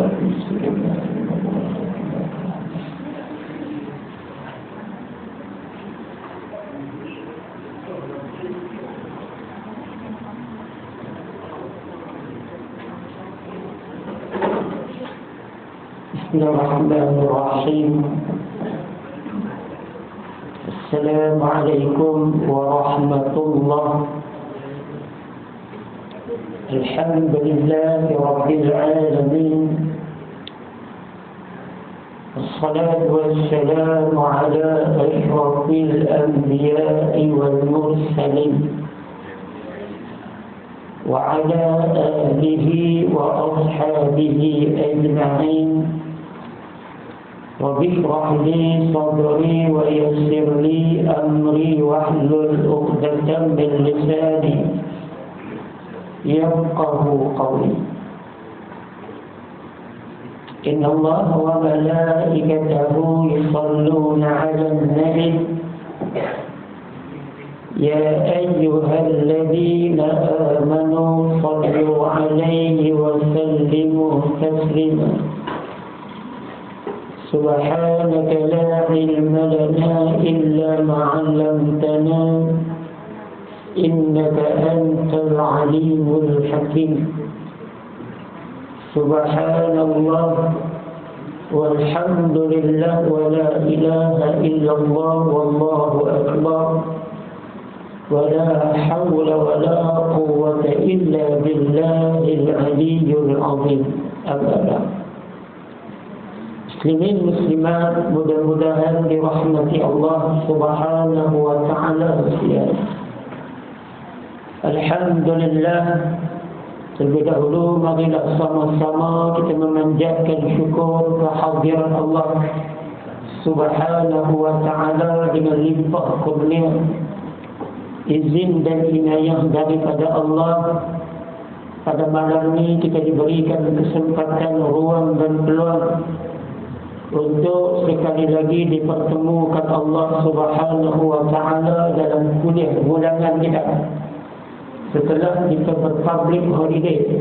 Bismillahirrahmanirrahim. Assalamualaikum warahmatullahi. Alhamdulillahi rabbil alamin. Wassalatu wassalamu ala asyrafil anbiya'i wal mursalin wa ala alihi wa ashabihi ajma'in. Rabbi shrah li sadri wa yassir li amri wahlul 'uqdatam min lisani yafqahu qawli. Inna Allaha wa malaikatahu yusalluna 'alan nabi ya ayyuhalladzina amanu sallu 'alaihi wa sallimu taslima. سبحانك لا علم لنا إلا ما علمتنا إنك أنت العليم الحكيم. سبحان الله والحمد لله ولا إله إلا الله والله أكبر ولا حول ولا قوة إلا بالله العلي العظيم. أبدا. Muslimin muslimat, mudah-mudahan dirahmati Allah Subhanahu wa taala sekalian. Alhamdulillah, terlebih dahulu marilah sama-sama kita memanjatkan syukur kehadiran Allah Subhanahu wa taala dengan limpah kurnia, izin dan inayah daripada Allah. Pada malam ini kita diberikan kesempatan, ruang dan peluang untuk sekali lagi dipertemukan Allah Subhanahu wa taala dalam kuliah bulanan kita setelah kita berpublic holiday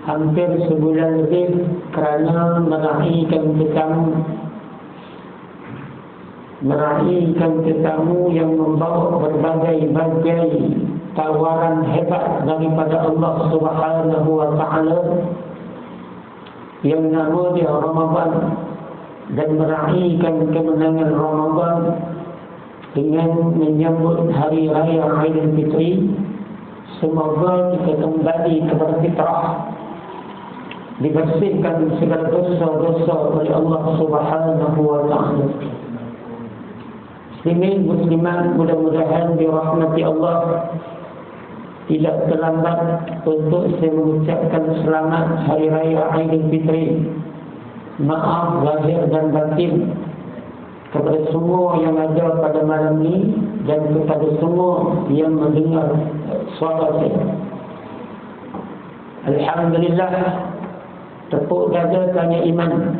hampir sebulan lebih kerana meraihkan tetamu yang membawa berbagai-bagai tawaran hebat daripada Allah Subhanahu wa taala yang nama dia Ramadan, dan meraihkan kemenangan Ramadan dengan menyambut Hari Raya Aidilfitri. Semoga kita kembali kepada fitrah, dibersihkan segala dosa-dosa oleh Allah Subhanahu wa taala. Muslimin muslimat, mudah-mudahan dirahmati Allah. Tidak terlambat untuk saya mengucapkan selamat Hari Raya Aidilfitri. Maaf lahir dan batin kepada semua yang ada pada malam ini dan kepada semua yang mendengar suara saya. Alhamdulillah, tepuk dada tanya iman.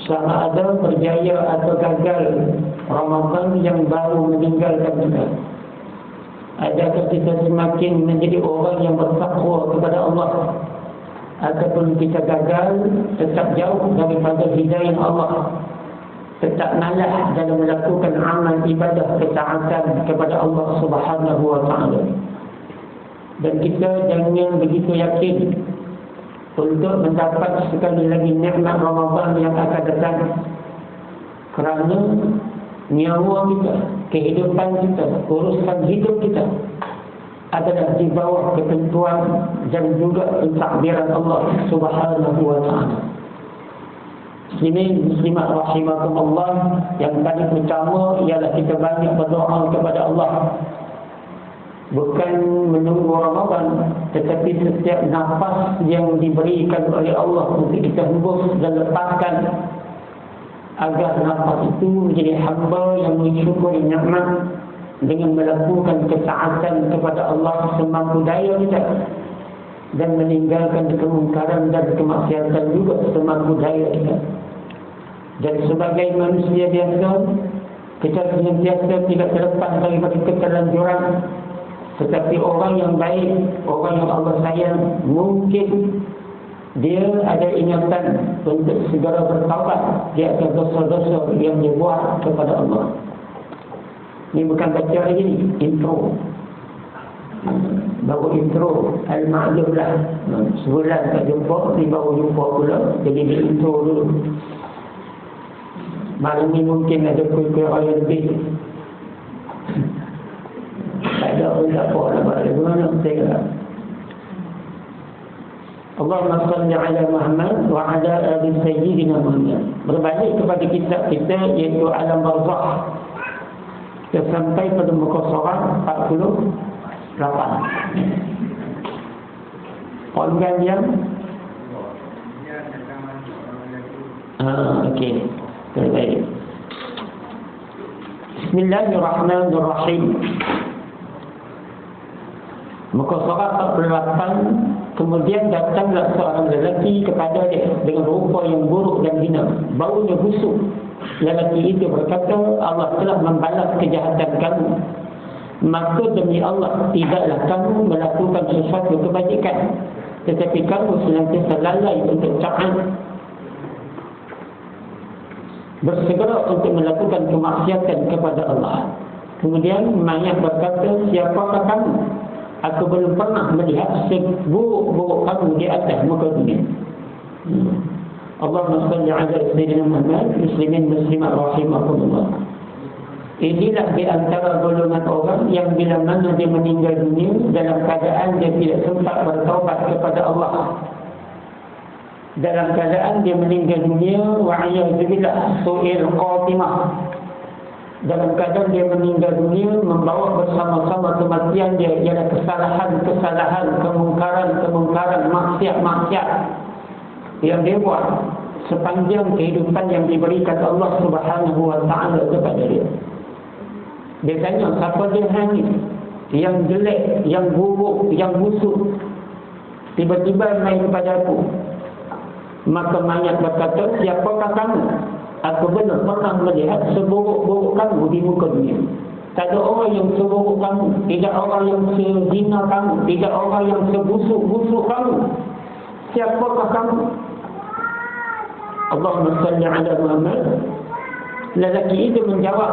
Sama ada berjaya atau gagal Ramadan yang baru meninggalkan kita. Adakah kita semakin menjadi orang yang bertakwa kepada Allah, ataupun kita gagal tetap jauh daripada hidayah Allah, tetap malas dalam melakukan amal ibadah ketaatan kepada Allah Subhanahu wa taala. Dan kita jangan begitu yakin untuk mendapat sekali lagi nikmat Ramadan yang akan datang, kerana nyawa kita, kehidupan kita, urusan hidup kita adalah di bawah ketentuan dan juga takdiran Allah Subhanahu wa taala. Muslimin muslimat rahimakumullah, yang paling utama ialah kita banyak berdoa kepada Allah. Bukan menunggu Ramadan, tetapi setiap nafas yang diberikan oleh Allah untuk kita hembus dan lepaskan, agar nafas itu menjadi hamba yang mensyukuri nikmat dengan melakukan ketaatan kepada Allah semampu daya kita, dan meninggalkan kemungkaran dan kemaksiatan juga semampu daya kita. Dan sebagai manusia biasa, kita senantiasa tidak terlepas daripada keterlanjuran. Tetapi orang yang baik, orang yang Allah sayang, mungkin dia ada ingatan untuk segera bertaubat di atas dosa-dosa yang dia buat kepada Allah. Ini bukan baca lagi ni, intro. Baru intro Al-Ma'lum lah. Sebulan tak jumpa, ni baru jumpa pula. Jadi dia intro dulu. Malam ni mungkin ada kuih-kuih orang lebih. Tak ada orang tak apa lah. Bagaimana saya kata, Allahumma salli ala Muhammad wa ala ali Sayyidina Muhammad. Berbalik kepada kitab kita iaitu Alam Barzakh. Kita sampai pada muka surat 48. Organ yang okey. Baik. Bismillahirrahmanirrahim. Muka surat 48. Kemudian datanglah seorang lelaki kepada dia dengan rupa yang buruk dan hina, baunya busuk. Lelaki itu berkata, Allah telah membalas kejahatan kamu. Maka demi Allah, tidaklah kamu melakukan sesuatu kebajikan, tetapi kamu senantiasa lalai untuk taat, bersegera untuk melakukan kemaksiatan kepada Allah. Kemudian mayat berkata, siapakah kamu? Aku belum pernah melihat seburuk-buruk kamu di atas muka dunia. Allahumma salli ala Sayyidina Muhammad. Muslimin muslimat rahimahumullah. Inilah di antara golongan orang yang bila mana dia meninggal dunia dalam keadaan dia tidak sempat bertaubat kepada Allah. Dalam keadaan dia meninggal dunia wa'iyadzubillah su'il qatimah. Dalam keadaan dia meninggal dunia membawa bersama-sama kematian dia ialah kesalahan-kesalahan, kemungkaran-kemungkaran, maksiat-maksiat yang dia buat sepanjang kehidupan yang diberikan Allah Subhanahu wa ta'ala kepada dia. Dia tanya, siapa dia hangit? Yang jelek, yang buruk, yang busuk, tiba-tiba main kepada aku. Maka mayat berkata, siapakah kamu? Aku benar pernah melihat seburuk-buruk kamu di muka dunia. Tak ada orang yang seburuk kamu, tidak orang yang sehina kamu, tidak orang yang sebusuk-busuk kamu. Siapakah kamu? Allahumma salli ala Muhammad. Lelaki itu menjawab,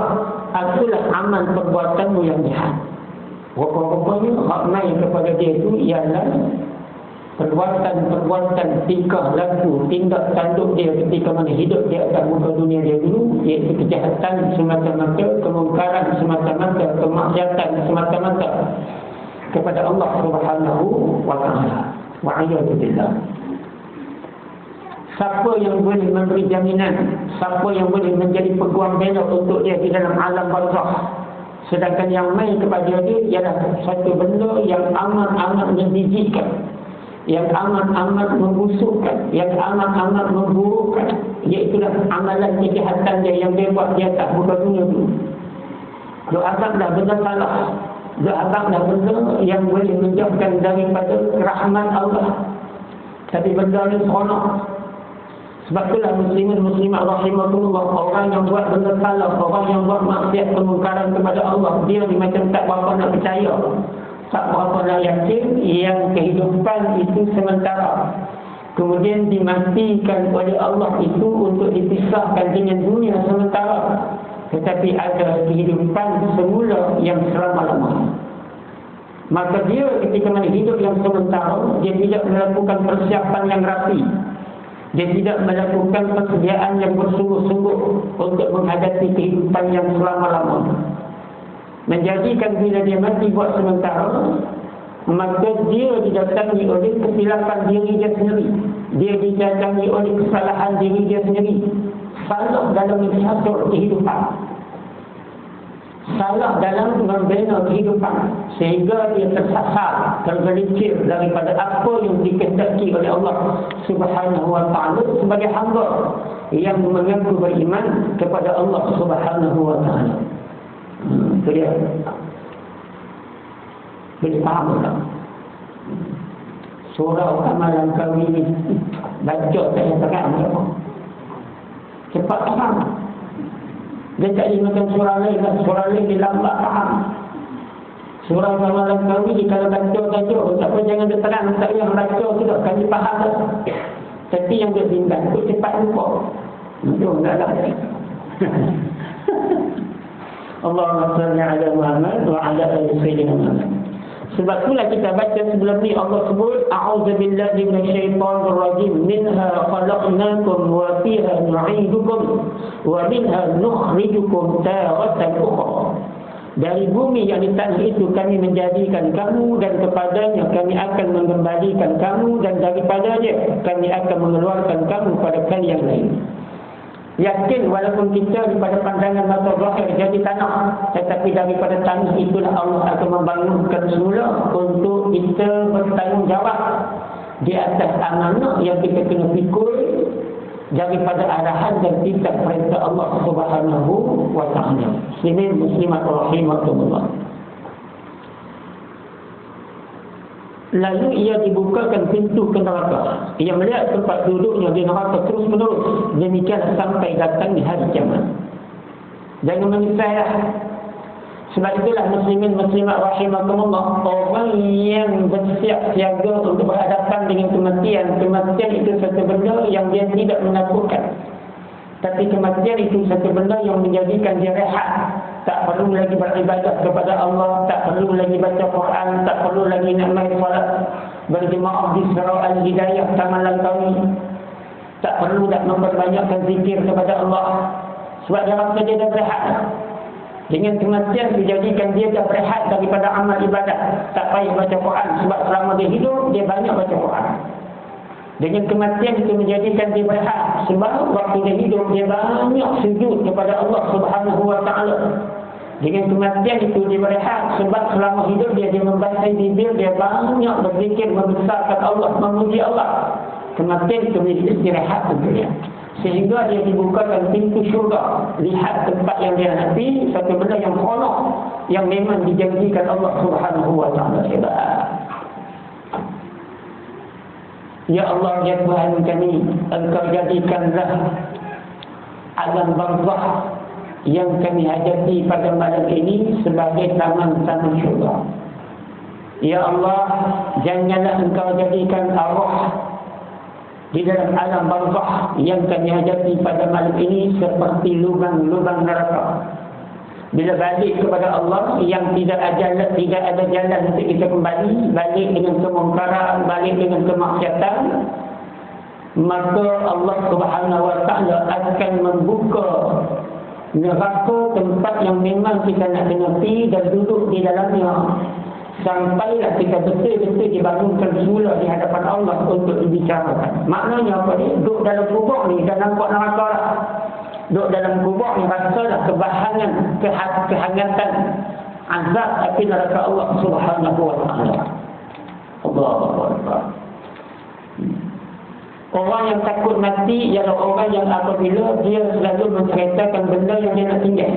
akulah amal perbuatanmu yang jahat. Rupa-rupanya hak main kepada dia itu ialah perbuatan-perbuatan tingkah laku, tindak tanduk dia ketika mana hidup di atas muka dunia dia dulu, iaitu kejahatan semata-mata, kemungkaran semata-mata, kemaksiatan semata-mata kepada Allah Subhanahu wa ta'ala. Wa'iyadzubillah. Siapa yang boleh memberi jaminan, siapa yang boleh menjadi peguam bela untuk dia di dalam alam barzakh, sedangkan yang main kepada dia ialah satu benda yang amat-amat menjijikkan, yang amat-amat membusukkan, yang amat-amat memburukkan, iaitulah amalan kejahatan dia yang dia buat di atas muka dunia dulu. Dia anggaplah benda salah, dia anggaplah benda yang boleh menjauhkan daripada rahmat Allah, tapi benda ni seronok. Sebab itulah muslimin muslimat rahimahullah, orang yang buat benda salah, orang yang buat maksiat kemungkaran kepada Allah, dia ni macam tak berapa nak percaya, tak berapa nak yakin yang kehidupan itu sementara, kemudian dimatikan oleh Allah itu untuk dipisahkan dengan dunia sementara, tetapi ada kehidupan semula yang selama-lamanya. Maka dia ketika mana hidup yang sementara, dia tidak melakukan persiapan yang rapi, dia tidak melakukan persediaan yang bersungguh-sungguh untuk menghadapi kehidupan yang selama-lamanya. Menjadikan bila dia mati buat sementara, maka dia didatangi oleh kesilapan diri dia sendiri, dia didatangi oleh kesalahan diri dia sendiri, salah dalam mengatur kehidupan, salah dalam membina kehidupan, sehingga dia tersasar, tergelincir daripada apa yang dikehendaki oleh Allah Subhanahu wa ta'ala sebagai hamba yang mengaku beriman kepada Allah Subhanahu wa ta'ala. Itu dia. Boleh faham tak? Surah amalan kami ni baca saya terang apa? Cepat faham. Dia tak macam surah lain, surah lain dia lambat faham. Surah Ramalan kami kalau baca saja, tak apa jangan diterang, tak yang baca sudah kami faham dah. Tapi yang dia bimbang tu cepat lupa. Jom dah lah. Allahumma salli ala Muhammad wa ala ali sayyidina Muhammad. Sebab itulah kita baca sebelum ni Allah sebut a'udzubillahi minasyaitonir rajim, minha khalaqnakum wa fiha nu'idukum wa minha nukhrijukum taratan ukhra. Dari bumi yang di tanah itu kami menjadikan kamu, dan kepadanya kami akan mengembalikan kamu, dan daripadanya kami akan mengeluarkan kamu pada kali yang lain. Yakin walaupun kita daripada pandangan mata zahir jadi tanah, tetapi daripada tanah itulah Allah akan membangunkan semula untuk kita bertanggungjawab di atas amanah yang kita kena pikul daripada arahan dan titah perintah Allah Subhanahu wa ta'ala. Muslimin muslimat rahimakumullah. Lalu ia dibukakan pintu ke neraka. Ia melihat tempat duduknya di neraka terus menerus. Demikian sampai datang di hari kiamat. Jangan menyesal. Sebab itulah muslimin muslimat rahimakumullah, orang yang bersiap siaga untuk berhadapan dengan kematian. Kematian itu satu benda yang dia tidak menakutkan. Tapi kematian itu satu benda yang menjadikan dia rehat. Tak perlu lagi beribadah kepada Allah, tak perlu lagi baca Quran, tak perlu lagi nak main solat berjemaah di Surah Al-Hidayah tamalan kami. Tak perlu nak memperbanyakkan zikir kepada Allah. Sebab dia rasa dia dah berehat. Dengan kematian dijadikan dia dah berehat daripada amal ibadah. Tak payah baca Quran sebab selama dia hidup dia banyak baca Quran. Dengan kematian itu menjadikan dia berehat sebab waktu dia hidup dia banyak sujud kepada Allah Subhanahu wa ta'ala. Dengan kematian itu dia berehat sebab selama hidup dia membasahi bibir, dia banyak berzikir membesarkan Allah, memuji Allah. Kematian itu menjadi istirahat untuk dia, sehingga dia dibukakan pintu syurga. Lihat tempat yang dia nanti, satu benda yang khonok, yang memang dijanjikan Allah Subhanahu wa ta'ala. Ya Allah, ya Tuhan kami, Engkau jadikanlah alam barzakh yang kami hadapi pada malam ini sebagai taman-taman syurga. Ya Allah, janganlah Engkau jadikan arwah di dalam alam barzakh yang kami hadapi pada malam ini seperti lubang-lubang neraka. Bila balik kepada Allah yang tidak ada jalan untuk kita kembali, balik dengan kemungkaran, balik dengan kemaksiatan, maka Allah Subhanahu wa ta'ala akan membuka neraka, tempat yang memang kita nak kena pergi dan duduk di dalamnya sampailah kita betul-betul dibangunkan semula di hadapan Allah untuk dibicarakan. Maknanya apa ni? Duduk dalam kubur ni dah nampak neraka lah. Duduk dalam kubur ni rasalah kebahangan, kehangatan azab api neraka Allah Subhanahu wa ta'ala. Allahu Akbar. Orang yang takut mati ialah orang yang apabila dia selalu menceritakan benda yang dia nak tinggal.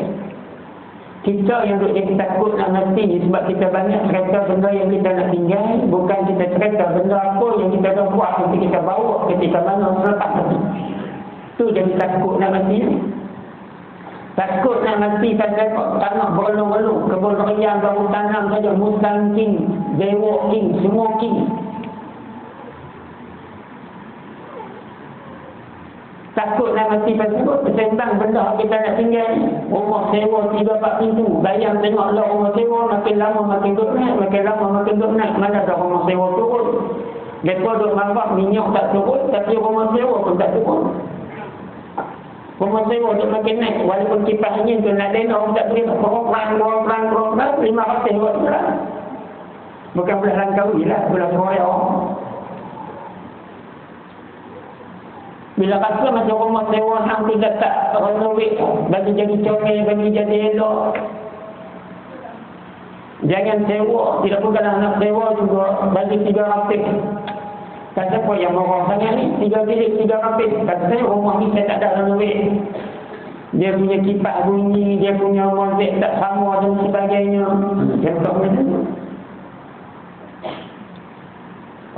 Kita yang duduk jadi takut nak mati ni sebab kita banyak cerita benda yang kita nak tinggal, bukan kita cerita benda apa yang kita dah buat untuk kita bawa ketika mana selepas mati. Tu jadi takut nak mati. Takut nak mati pasal tanah berlung-lung, kebun raya baru tanam saja, Mustang King, Dewa King, semua King. Takut nak mati pasal sembang benda kita nak tinggal. Rumah sewa 3-4 pintu, bayang tengoklah rumah sewa makin lama makin duduk naik, makin lama makin duduk naik. Mana dah rumah sewa turun. Mereka duduk marah minyak tak turun, tapi rumah sewa pun tak turun. Rumah sewa duduk makin naik, walaupun kipas angin tu nak lena, orang tak boleh berperang 500 watt lah. Bukan belah Langkawi lah, belah Suraya. Bila rasa macam rumah sewa hang tu dah tak renovate, bagi jadi comel, bagi jadi elok, jangan sewa. Tidak bukanlah nak sewa juga, bagi 3 rapik. Kata apa yang marah sangat ni, 3 bilik 3 rapik. Kata saya rumah ni saya tak ada renovate. Dia punya kipas bunyi, dia punya mozaik tak sama dan sebagainya. Dia tak macam tu.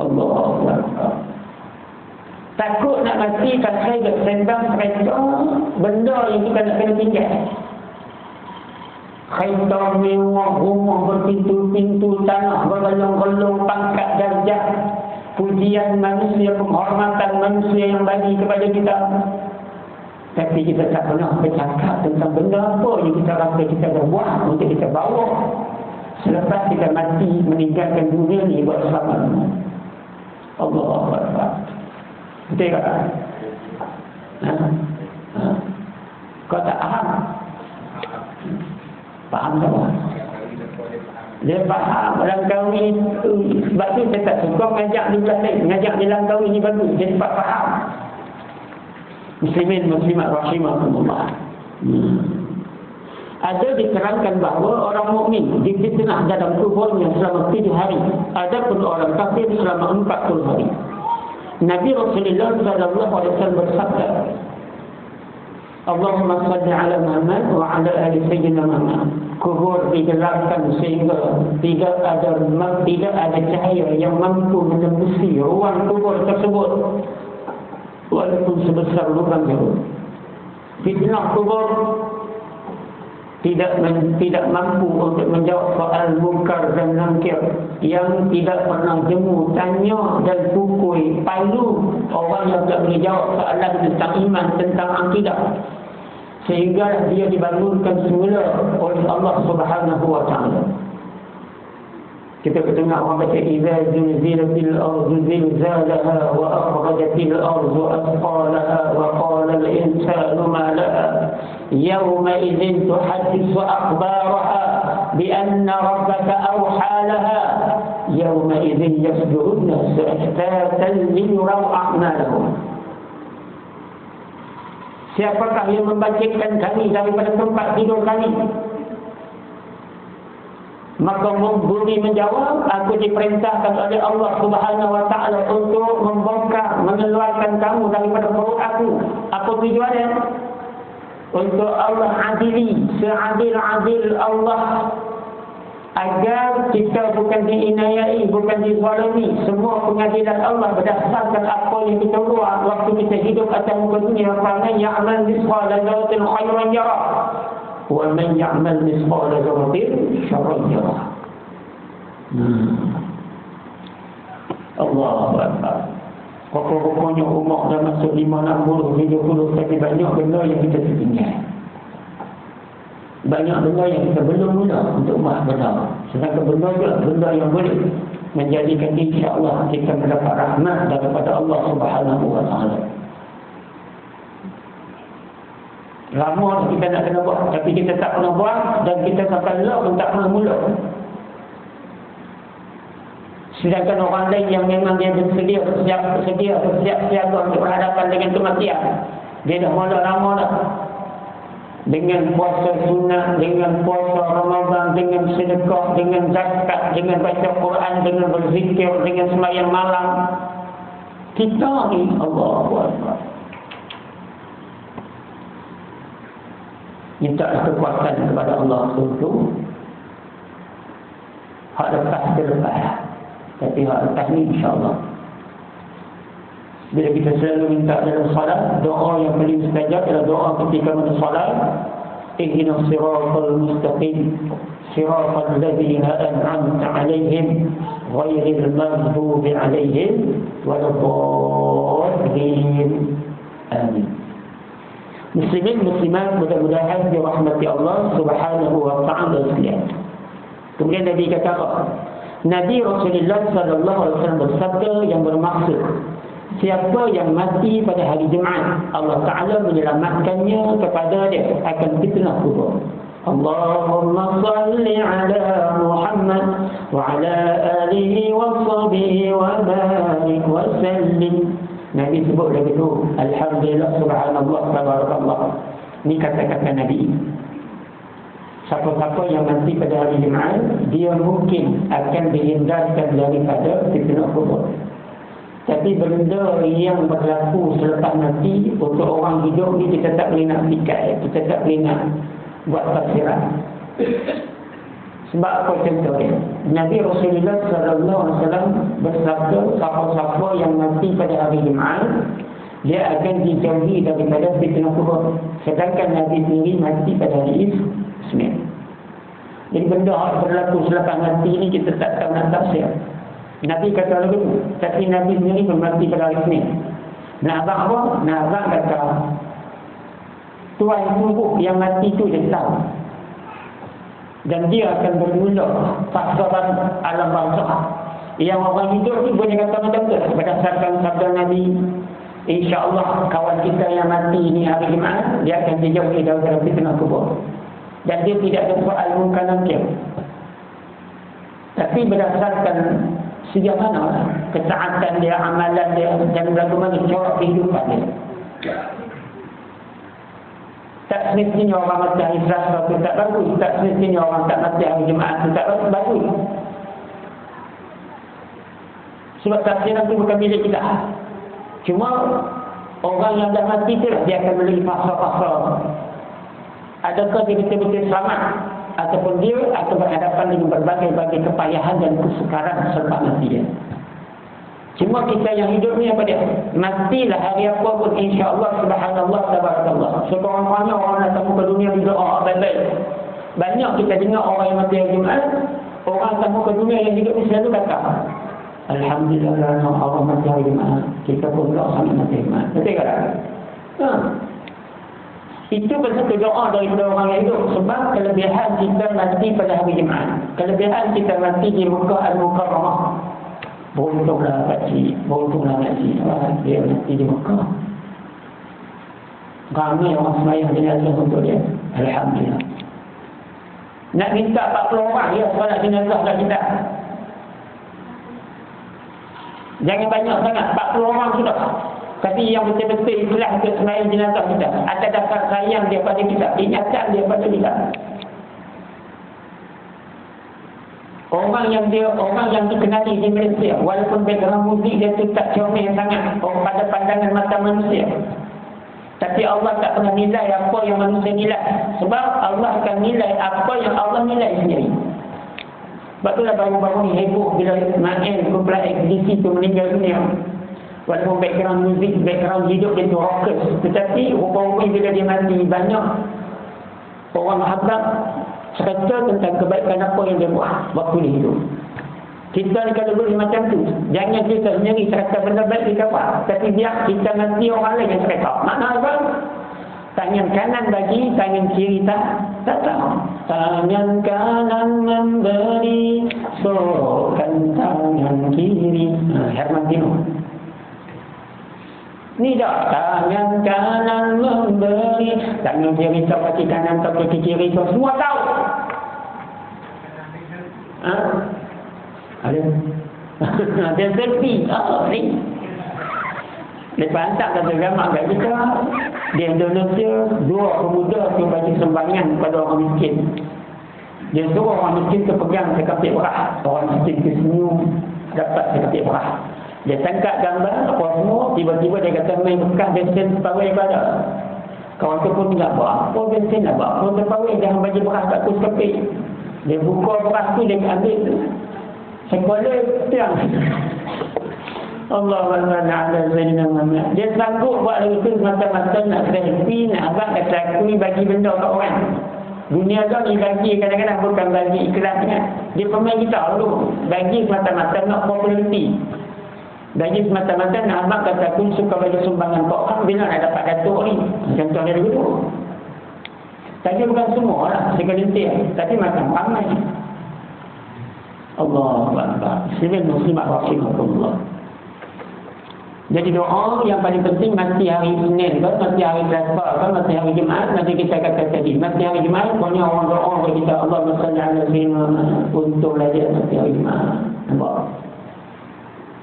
Allahu Akbar. Takut nak mati pasal dia sembang cerita benda yang kita nak kena tinggal. khaitam mewah, rumah berpintu-pintu, tanah bergelung-gelung, pangkat darjah, pujian manusia, penghormatan manusia yang bagi kepada kita. Tapi kita tak pernah bercakap tentang benda apa yang kita rasa kita dah buat untuk kita bawa selepas kita mati meninggalkan dunia ni buat selama-lamanya. Allahu Akbar. Betul tak? Kau tak faham? Faham tak? Dia faham dalam kahwin. Sebab tu saya tak suka mengajak di belah lain. Mengajak di dalam kahwin ni bagus. Dia dapat faham. Muslimin muslimat rahimahumullah. Ada diterangkan bahawa orang mukmin difitnah dalam kuburnya selama 7 hari. Adapun orang kafir selama 40 hari. Nabi Rasulullah SAW bersabda, Allahumma salli ala Muhammad wa ala ali sayyidina Muhammad. Kubur digelapkan sehingga tidak ada cahaya yang mampu menembusi ruang kubur tersebut walaupun sebesar lubang jeruk. Fitnah kubur tidak mampu untuk menjawab soal munkar dan nakir yang tidak pernah jemu, tanya dan pukul palu orang yang tak boleh jawab soalan tentang iman, tentang akidah, sehingga dia dibangunkan semula oleh Allah Subhanahu wa taala. Kita dengar orang baca idza zulzilatil ardu zilzalaha wa akhrajatil ardu athqalaha wa qala al insanu ma laha yawma idzin tuhaddithu akhbaraha bi anna rabbaka awha laha yawma idzin yasdurun nasu ashtatan liyuraw a'malahum. Siapakah yang membangkitkan kami daripada tempat tidur kami? Maka bumi menjawab, aku diperintahkan oleh Allah Subhanahu wa taala untuk membongkar, mengeluarkan kamu daripada perut aku. Apa tujuannya? Untuk Allah adili, seadil-adil Allah, agar kita bukan diinayai, bukan dizalimi. Semua pengadilan Allah berdasarkan apa yang kita buat waktu kita hidup atas muka dunia. Faman ya'mal mithqala dzarratin khairan yarah wa man ya'mal mithqala dzarratin syarran yarah. Allahu Akbar. Pokok-pokoknya umur dah masuk 50, 70, tapi banyak benda yang kita tertinggal. Banyak benda yang kita belum mula untuk benar. Sedangkan benda yang boleh menjadikan insya-Allah kita mendapat rahmat daripada Allah Subhanahu wa taala. Lama kita nak kena buat, tapi kita tak pernah buat dan kita sampai lah pun tak pernah mula. Sedangkan orang lain yang memang dia bersedia siaga untuk berhadapan dengan kematian, dia dah mula lama dah. Dengan puasa sunat, dengan puasa Ramadan, dengan sedekah, dengan zakat, dengan baca Quran, dengan berzikir, dengan sembahyang malam. Kita ni Allahu Akbar. Mintalah kekuatan kepada Allah untuk hak lepas. Tapi hak lepas ni insya-Allah. Bila kita selalu minta dalam salat, doa yang paling mustajab adalah doa ketika mana salat. Ihdinas siratal mustaqim, siratal ladzina an'amta 'alaihim, ghairil maghdubi 'alaihim waladdallin. Amin. Muslimin muslimat, mudah-mudahan dirahmati Allah Subhanahu wa taala sekalian. Kemudian Nabi kata apa? Nabi Rasulullah sallallahu alaihi wasallam bersabda yang bermaksud, siapa yang mati pada hari Jumaat, Allah Ta'ala menyelamatkannya kepada dia akan fitnah kubur. Allahumma salli ala Muhammad wa ala alihi wa sahbihi wa barik wa sallim. Nabi sebut lagi tu, alhamdulillah, subhanallah, tabarakallah. Ini kata-kata Nabi. Siapa-siapa yang mati pada hari Jumaat, dia mungkin akan dihindarkan daripada fitnah kubur. Tapi benda yang berlaku selepas mati, untuk orang hidup ni kita tak boleh nak fikir, kita tak boleh nak buat tafsiran. Sebab apa contohnya? Nabi Rasulullah SAW bersabda, siapa-siapa yang mati pada hari Jumaat, dia akan dijauhi daripada fitnah kubur. Sedangkan Nabi sendiri mati pada hari Isnin. Jadi benda yang berlaku selepas mati ni kita tak tahu nak tafsir. Nabi kata lagu tu, tapi Nabi sendiri pun mati pada hari Isnin. Nak abang apa? Nak abang kata tuan tubuh yang mati tu dia tahu. Dan dia akan bermula fasaran alam barzakh. Yang orang hidup ni boleh kata macam tu. Berdasarkan sabda Nabi, insya-Allah kawan kita yang mati ni hari Jumaat, dia akan dijauhi daripada fitnah kubur. Dan dia tidak ada soal munkar nakir. Tapi berdasarkan sejauh mana ketaatan dia, amalan dia, dan bagaimana corak kehidupan dia. Tak semestinya orang mati hari Selasa itu tak bagus. Tak semestinya orang tak mati hari Jumaat itu tak bagus. Sebab tafsiran itu bukan milik kita. Cuma orang yang dah mati itu dia akan beli fasa-fasa. Adakah dia betul-betul selamat, ataupun dia akan berhadapan dengan berbagai-bagai kepayahan dan kesukaran selepas mati dia. Cuma kita yang hidup ni apa dia? Matilah hari apa pun, insya-Allah, subhanallah, tabarakallah. Sekurang-kurangnya orang datang ke dunia berdoa baik-baik. Banyak kita dengar orang yang mati hari Jumaat, orang datang ke dunia yang hidup ni selalu kata, alhamdulillah orang mati hari Jumaat, kita pun doa sangat mati hari Jumaat. Betul tak? Itu betul doa daripada orang yang hidup. Sebab kelebihan kita mati pada hari Jumaat, kelebihan kita mati di Mekah Al-Mukarramah. Beruntunglah pakcik, beruntunglah pakcik. Dia mati di Mekah. Ramai orang semayang jenazah untuk dia. Alhamdulillah. Nak minta 40 orang dia solat jenazah kat kita. Jangan banyak sangat, 40 orang sudah. Tapi yang betul-betul ikhlas untuk semayang jenazah kita, atas dasar sayang dia pada kita, ingatan dia pada kita. Orang yang dikenali di Malaysia, walaupun background muzik dia tu tak comel sangat pada pandangan mata manusia, tapi Allah tak pernah nilai apa yang manusia nilai. Sebab Allah akan nilai apa yang Allah nilai sendiri. Sebab itulah baru-baru ni heboh bila Ismail kumpulan ekspedisi tu meninggal dunia. Walaupun background muzik, background hidup dia tu rockers, tetapi rupa-rupa bila dia mati, banyak orang habaq cerita tentang kebaikan apa yang dia buat waktu dia hidup. Kita ni kalau boleh macam tu, jangan kita sendiri cerita benda baik kita buat, tapi biar kita nanti orang lain yang cerita. Makna apa? Tangan kanan bagi, tangan kiri tak tahu. Tangan kanan memberi, sorokan tangan kiri. Herman Tino. Ni dah tangan kanan memberi, tangan kiri tak kaki kanan tak kaki kiri tu semua tahu. Ada ada selfie. Ni lepas hantar kata gambar kat kita di Indonesia, 2 pemuda tu bagi sumbangan kepada orang miskin. Dia suruh orang miskin tu pegang sekapit beras, orang miskin tu senyum dapat sekapit beras. Dia tangkap gambar apa semua, tiba-tiba dia kata main bekas bensin pawai pada. Kawan tu pun tinggal apa bensin nak buat apa terpawai, jangan bagi beras kat aku sekepit. Dia buka beras tu, dia ambil sekolah tiang. Allah SWT dia sanggup buat lagu tu mata-mata nak selfie, nak abang kata aku ni bagi benda kat orang. Dunia tu ni bagi kadang-kadang bukan bagi ikhlasnya. Dia pemain gitar dulu, bagi semata-mata nak populariti. Bagi semata-mata nak abang kata aku suka bagi sumbangan kau orang, bila nak dapat datuk ni. Contoh dia dulu. Tapi bukan semua lah, segelintir. Tapi macam ramai. Allahu Akbar. Muslimin muslimat rahimahullah. Jadi doa yang paling penting mati hari Isnin ke, mati hari Selasa ke, mati hari Jumaat, nanti kita kata tadi. Mati hari Jumaat, pokoknya orang doa kepada kita, Allahumma salli ala sayyidina untunglah dia mati hari Jumaat. Nampak?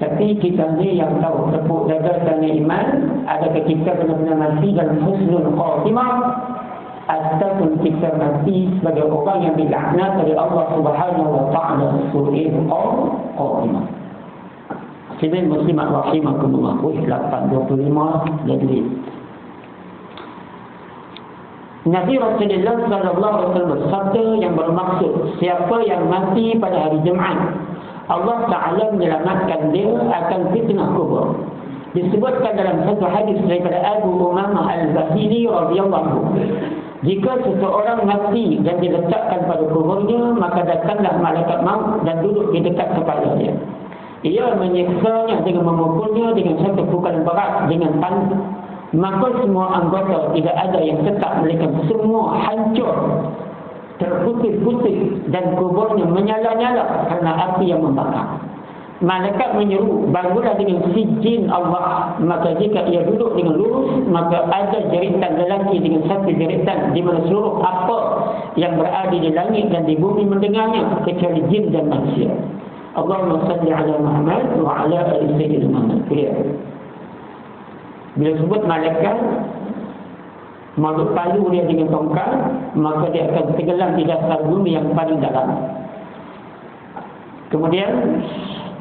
Tapi kita ni yang tahu tepuk dada tanya iman, adakah kita benar-benar mati dalam husnul khatimah, ataupun kita mati sebagai orang yang dilaknat oleh Allah Subhanahu wa taala suul khatimah. Muslimin muslimat rahimakumullah. 8:25 jadi. Nabi Rasulullah sallallahu alaihi wasallam bersabda yang bermaksud siapa yang mati pada hari Jumaat, Allah Ta'ala menyelamatkan dia akan fitnah kubur. Disebutkan dalam satu hadis daripada Abu Umamah Al-Bahili radhiyallahu anhu, Jika seseorang mati dan diletakkan pada kuburnya, maka datanglah malaikat maut dan duduk di dekat kepalanya. Ia menyiksanya dengan memukulnya dengan satu pukulan berat dengan tangan. Maka semua anggota tidak ada yang tetap, melainkan semua hancur, terputih-putih, dan kuburnya menyala-nyala kerana api yang membakar. Malaikat menyeru, bangunlah dengan sijin Allah. Maka jika ia duduk dengan lurus, maka ada jeritan lelaki dengan satu jeritan, di mana seluruh apa yang berada di langit dan di bumi mendengarnya, kecuali jin dan manusia. Allahumma salli ala Muhammad wa ala ali sayyidina Muhammad. Bila sebut malaikat makhluk palu dia dengan tongkat, maka dia akan tenggelam di dasar bumi yang paling dalam. Kemudian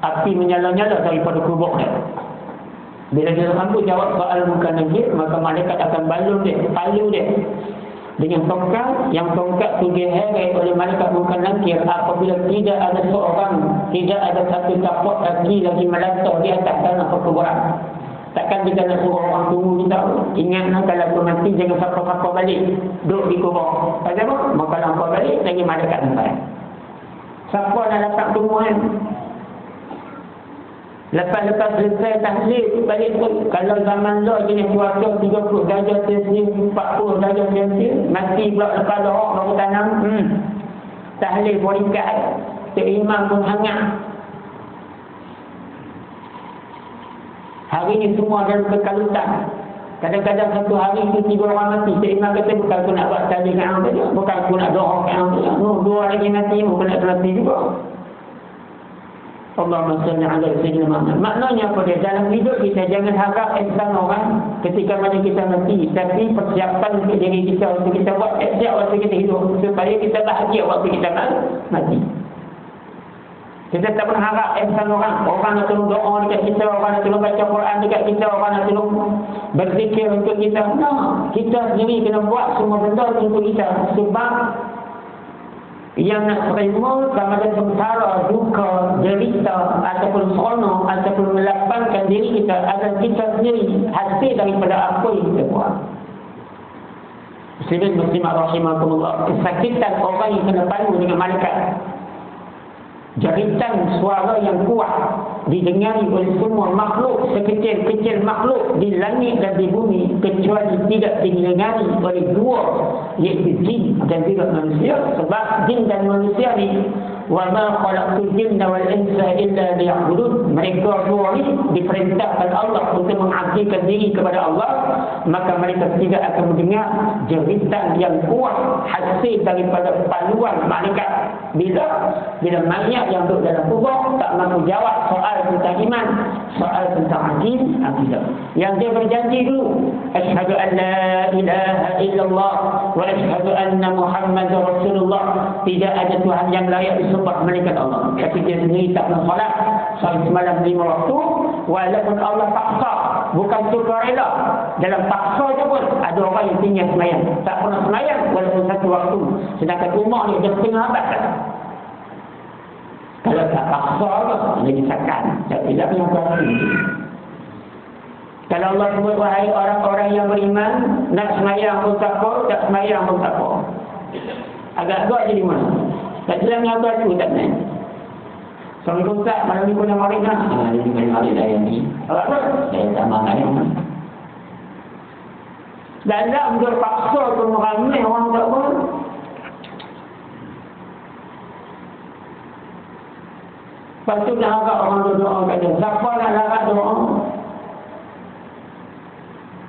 api menyala-nyala daripada kubur dia. Bila dia mampu jawab soal muka nakir, maka malaikat akan palu dia dengan tongkat, yang tongkat itu diheret oleh malaikat muka nakir apabila tidak ada seorang, tidak ada satu tapak kaki lagi melantau di atas tanah perkuburan. Takkan kita nak suruh orang tunggu kita. Ingatlah kalau aku mati jangan siapa-siapa balik duduk di kubur. Pasal apa? Maka kalau kau balik lagi malaikat nampak. Siapa nak datang tunggu kan? Lepas selesai tahlil tu balik tu. Kalau zaman lah jenis cuaca 30 darjah Celsius, 40 darjah Celsius, mati pula lepas lohok baru tanam. Tahlil berikat, terimam pun hangat. Hari ni semua dalam kekalutan. Kadang-kadang satu hari itu 3 orang mati. Terimam kata bukan aku nak buat tahlil kat orang saja, bukan aku nak doa kat orang saja. No, 2 lagi mati, bukan nak mati juga. Allahumma salli ala sayyidina Muhammad. Maknanya apa dia? Dalam hidup kita jangan harap ihsan orang ketika mana kita mati, tapi persiapan untuk diri kita untuk kita buat siap waktu kita hidup supaya kita bahagia waktu kita mati. Kita tak pernah harap ihsan orang. Orang nak tolong doa dekat kita, orang nak tolong baca Quran dekat kita, orang nak tolong berzikir untuk kita. Nah, kita sendiri kena buat semua benda untuk kita. Sebab yang nak terima sama ada sengsara, duka, derita ataupun seronok ataupun melapangkan diri kita adalah kita sendiri, hasil daripada apa yang kita buat. Muslimat rahimahkumullah, kesakitan orang yang kena palu dengan malaikat, jeritan suara yang kuat didengari oleh semua makhluk, sekecil-kecil makhluk di langit dan di bumi, kecuali tidak didengari oleh dua, iaitu jin dan juga manusia. Sebab jin dan manusia ni, wa ma khalaqtul jinna wal insa illa liya'budun, mereka dua ni diperintahkan Allah untuk mengabdikan diri kepada Allah, maka mereka tidak akan mendengar jeritan yang kuat hasil daripada paluan malaikat. Bila mayat yang duduk dalam kubur tak mampu jawab soal tentang iman, soal tentang akidah. Yang dia berjanji dulu, asyhadu an la ilaha illallah wa asyhadu anna Muhammadar Rasulullah, tidak ada Tuhan yang layak disembah melainkan Allah. Tapi dia sendiri tak pernah solat sampai semalam 5 waktu, walaupun Allah paksa, bukan sukarela. Dalam paksa je pun ada orang yang tinggal semayang, tak pernah semayang walaupun 1 waktu, sedangkan umur dia dah setengah abad dah. Kalau tak paksa ke, dia disahkan. Tidak punya kuasa. Kalau Allah sebut, wahai orang-orang yang beriman, nak semayang pun tak apa, tak semayang pun tak apa. Agak-agak jadi mana? Tak jelas dengan aku tak naik. Assalamualaikum Ustaz, malam ni punya marid lah. Dia punya marid dah yang ni. Awak apa? Saya tak makan yang mana. Dan tak untuk paksa pun ramai orang tak apa. Lepas tu dah agak orang doa kata, siapa nak larat doa?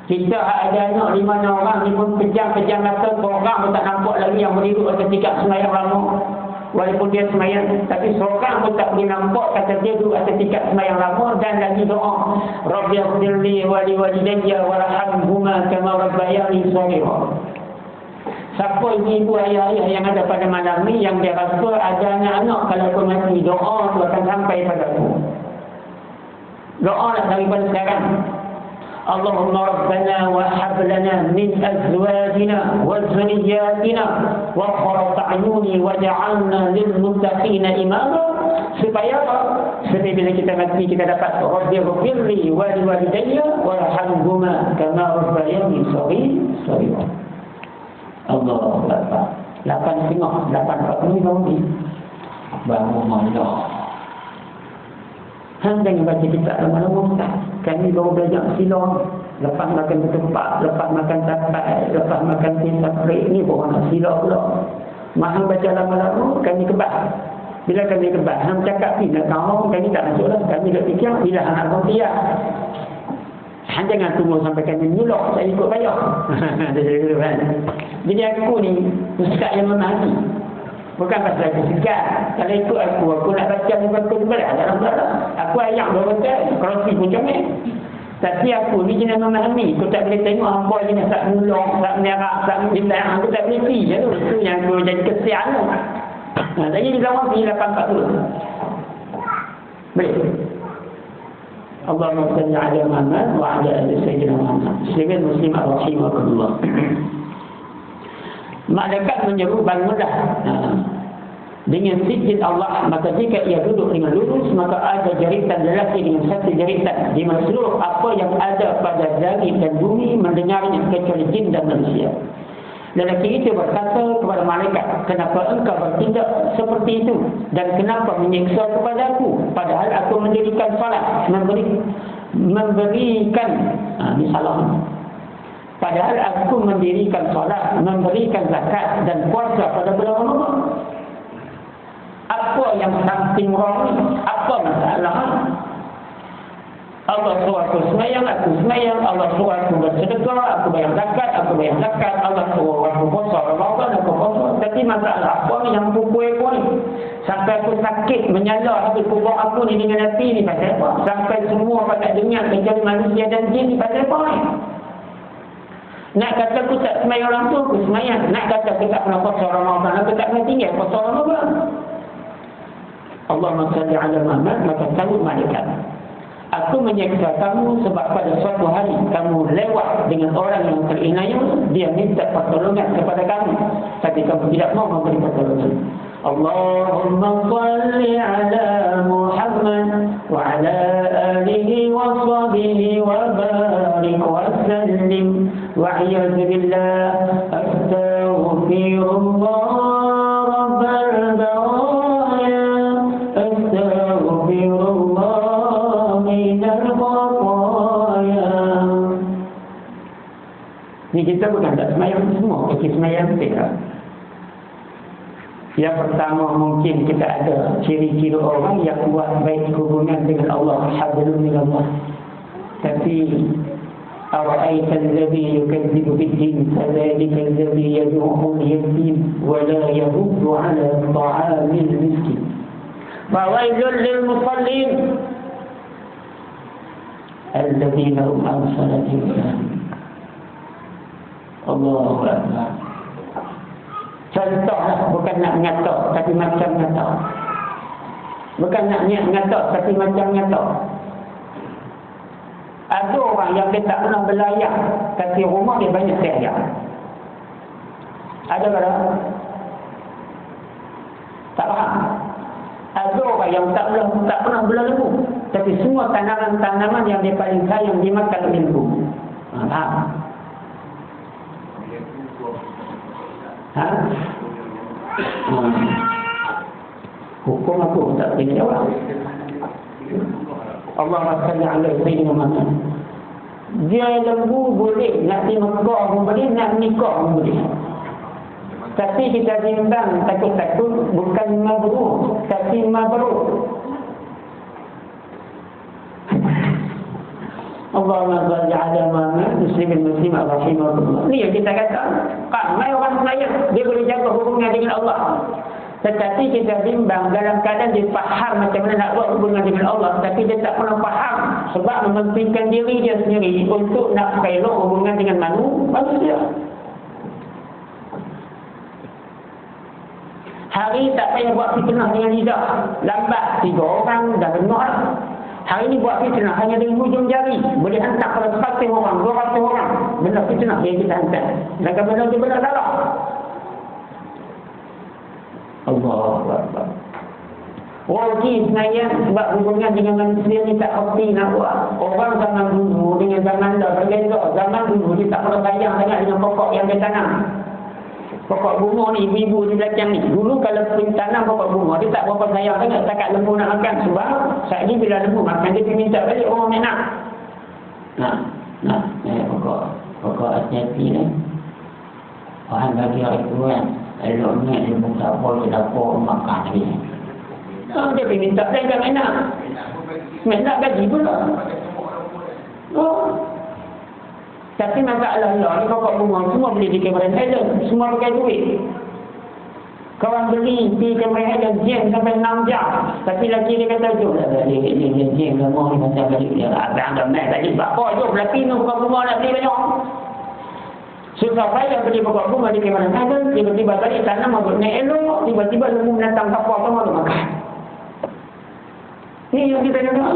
Kita ada anak 5 orang ni pun kejam-kejam mata, orang pun tak nampak lagi yang berduduk atas tikar semayang lama. Walaupun dia semayang, tapi seorang pun tak boleh nampak kata dia duduk atas tikar semayang lama dan lagi doa, Rabbighfirli wa liwalidayya warhamhuma kama rabbayani shaghira. Siapa ibu ayah-ayah yang ada pada malam ni yang dia rasa ada anak-anak, kalau aku mati doa tu akan sampai pada aku. Doa lah daripada sekarang. Allahumma rabbana wa hab lana min azwajina wa dhurriyyatina wa qurrata a'yuni waj'alna lil muttaqina imama. Supaya apa? Supaya bila kita mati kita dapat Rabbighfirli wa liwalidayya warhamhuma kama rabbayani shaghira. Allah Akbar. 8.30, 8.40 baru ni. Baru mana? Hang jangan baca kitab lama-lama Ustaz. Kami baru belajar silang. Lepas makan ketupat, lepas makan tapai, lepas makan tisaprik, ni baru nak silang pula. Mahal baca lama-lama, kami kebas. Bila kami kebas, hang cakap nak kamu, kami tak masuk lah. Kami dah fikir, bila anak bertiak. Hang jangan tunggu sampai kami menyulok, saya ikut bayar. Jadi aku ni, ustaz yang memahami. Bukan pasal aku segar. Kalau ikut aku nak baca muka aku sebelah dalam belah. Aku ayam dua betul, kerosi pun comel. Tapi aku ni jenis memahami. Aku tak boleh tengok hampa jenis tak mulung, tak menerak, tak menjelang. Aku tak boleh pergi je tu. Itu yang aku jadi kesian tu. Jadi di zaman pergi 8.40. Boleh. Allahumma salli ala Muhammad wa ala ali sayyidina Muhammad. Silakan muslim rahimahullah. Malaikat menyeru bangunlah dengan izin Allah. Maka jika ia duduk dengan lurus, maka ada jeritan lelaki dengan satu jeritan, di mana seluruh apa yang ada pada langit dan bumi mendengarnya kecuali jin dan manusia. Lelaki itu berkata kepada malaikat, kenapa engkau bertindak seperti itu? Dan kenapa menyiksa kepada aku? Padahal aku mendirikan salat, memberikan ini salah. Padahal aku mendirikan salat, memberikan zakat dan puasa pada bulan Ramadan. Apa yang samping wrong ni? Apa masalah? Allah suruh aku semayang, aku semayang. Allah suruh aku bersedekah, aku bayar zakat, aku bayar zakat. Allah suruh aku puasa Ramadan, aku puasa. Tapi masalah apa yang pukul aku ni? Sampai aku sakit, menyala habis kubur aku ni dengan hati ni pasal apa? Sampai semua pada dengar kecuali manusia dan jin ni pasal apa ni? Nak kata aku tak semayang orang tu, aku semayang. Nak kata aku tak pernah puasa Ramadan, aku tak pernah tinggal puasa Ramadan. Allahumma salli ala Muhammad. Maka tahu malaikat, aku menyiksa kamu sebab pada suatu hari kamu lewat dengan orang yang terinayun. Dia minta pertolongan kepada kamu, tapi kamu tidak mau memberi pertolongan. Allahumma salli ala Muhammad wa ala alihi wa sahbihi wa barik wa sallim wa a'udzu billah astaghfirullah rabbal baraya astaghfirullah minal khataya. Ni kita bukan tak semayang semua, kita semayang tidak. Yang pertama, mungkin kita ada ciri-ciri orang yang buat baik hubungan dengan Allah, hablum minallah. Tapi ara'aita alladhi yukadzibu bid-din fadhalika alladhi yad'u al-yatim wa la yahuddu 'ala ta'amil miskin. Fawailul lil musallin alladhina hum an salatihim sahun. Allahu akbar. Contohlah, bukan nak ngatak tapi macam ngatak. Bukan nak niat ngatak tapi macam ngatak. Ada orang yang dia tak pernah belayak, kasi rumah dia banyak sayang. Ada tak? Tak faham. Ada orang yang tak pernah belah lembu, tapi semua tanaman-tanaman yang dia paling sayang dimakan oleh lembu. Faham? Ha? Hukum aku tak boleh jawab. Allah salli ala sayyidina Muhammad. Dia lembu boleh, nak di Mekah pun boleh, nak nikah pun boleh. Tapi kita bimbang takut-takut bukan mabrur, tapi mabrur. Allahumma salli ala Muhammad muslimin muslimat rahimahullah. Ni yang kita kata, ramai orang semayang, dia boleh jaga hubungan dengan Allah. Tetapi kita bimbang dalam keadaan dia faham macam mana nak buat hubungan dengan Allah, tapi dia tak pernah faham sebab mementingkan diri dia sendiri untuk nak elok hubungan dengan manusia. Hari tak payah buat fitnah dengan lidah, lambat 3 orang dah benar. Hari ini buat fitnah hanya dengan hujung jari, boleh hantar pada 100 orang, 200 orang. Benda fitnah yang kita hantar. Dan benda itu benar salah. Allahu Akbar. Rugi sebenarnya sebab hubungan dengan manusia ni tak erti nak buat. Orang zaman dulu dengan zaman dah berbeza. Zaman dulu dia tak pernah sayang dengan pokok yang dia tanam. Pokok bunga ni, ibu-ibu di belakang ni. Dulu kalau tanam pokok bunga, dia tak berapa sayang sangat setakat lembu nak makan. Sebab saat ni bila lembu makan, dia pergi minta balik orang yang nak. Pokok hati-hati ni. Tuhan bagi hari tu kan, eloknya dia buka boleh dapur makan lagi. Dia pergi minta, dia kan enak. Enak gaji pula. Tapi masalah ni pokok bunga semua beli di Cameron Highlands, semua pakai duit. Kawan beli di Cameron Highlands jam sampai 6 jam. Tapi laki dia kata, jom lah dia jam lama ni macam balik dia. Abang naik tadi bakor, jom laki ni pokok bunga nak beli banyak. Susah payah beli pokok bunga di Cameron Highlands, tiba-tiba balik tanam untuk naik elok, tiba-tiba lembu menatang kapal semua tu makan. Ni yang kita dengar.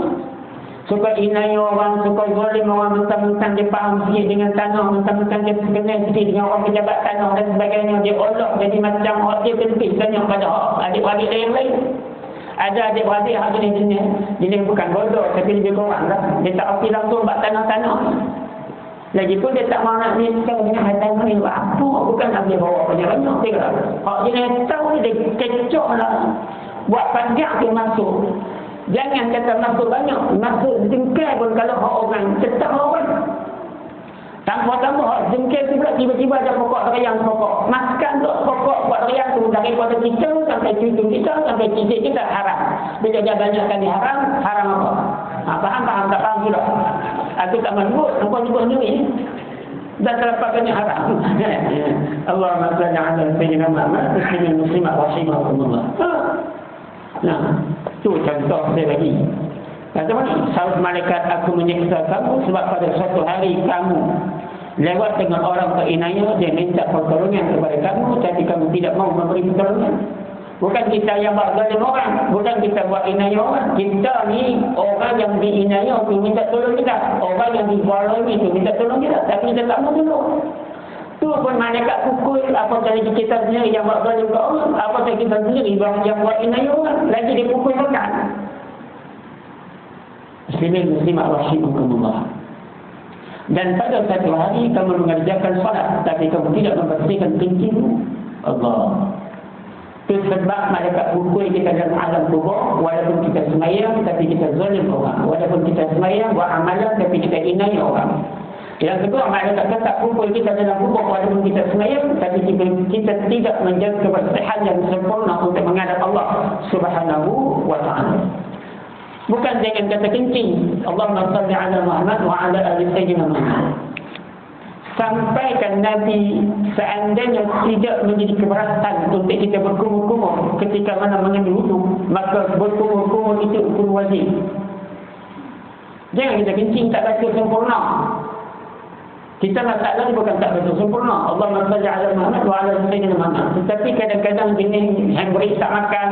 Suka inai orang, suka zalim orang, mentang-mentang dia faham sikit dengan tanah, mentang-mentang dia kenal sikit dengan orang pejabat tanah dan sebagainya, dia olok jadi macam orang dia lebih banyak pada adik-adik dia yang lain. Ada adik-adik yang jenis bukan bodoh, tapi lebih kurang lah. Dia tak pergi langsung buat tanah-tanah. Lagipun dia tak mahu nak nikah dengan hati ni apa, bukan nak dia bawa banyak-banyak. Kalau jenis tahu ni dia kecok lah, buat panjang tu masuk. Jangan kata masuk banyak, masuk jengkel pun kalau orang tetap orang. Tanpa-tanpa hak jengkel tu pula tiba-tiba ada pokok rayang pokok. Maskan tu pokok buat rayang tu daripada kita sampai cucu kita sampai cicit kita haram. Bila dia banyakkan di haram apa? Faham tak faham juga. Aku tak menyebut, nampak nyebut ni. Dan terlepakannya haram. Allahumma salli ala sayyidina Muhammad muslimin rahimahumullah. Nah, tu contoh saya lagi. Kata mana? Saud malaikat aku menyiksa kamu sebab pada suatu hari kamu lewat dengan orang berinaya, dia minta pertolongan kepada kamu, tapi kamu tidak mau memberi pertolongan. Bukan kita yang buat zalim orang, bukan kita buat inaya orang. Kita ni orang yang diinaya tu minta tolong kita, orang yang dizalimi tu minta tolong kita, tapi kita tak mau tolong. Tu pun malaikat pukul, apatah lagi kita sendiri yang buat zalim ke orang, apatah kita sendiri yang buat inaya orang, lagi dia pukul makan. Muslimat rahimahumullah. Dan pada satu hari kamu mengerjakan salat, tapi kamu tidak membersihkan kencingmu. Allah. Itu sebab malaikat pukul kita dalam alam kubur. Walaupun kita semayang, tapi kita zalim orang. Walaupun kita semayang, buat amalan, tapi kita inaya orang. Yang kedua, malaikat tetap pukul kita dalam kubur walaupun kita semayang, tapi kita tidak menjaga kebersihan yang sempurna untuk menghadap Allah Subhanahu wa ta'ala. Bukan jangan kata kencing. Allahumma salli ala Muhammad wa ala ali sayyidina Muhammad. Sampaikan Nabi seandainya tidak menjadi keberatan untuk kita berkumur-kumur ketika mana mengambil wudu, maka berkumur-kumur itu hukum wajib. Jangan kita kencing tak baca sempurna. Kita masalah bukan tak betul sempurna. Allahumma salli ala Muhammad wa ala sayyidina Muhammad. Tetapi kadang-kadang jenis handbrake tak makan.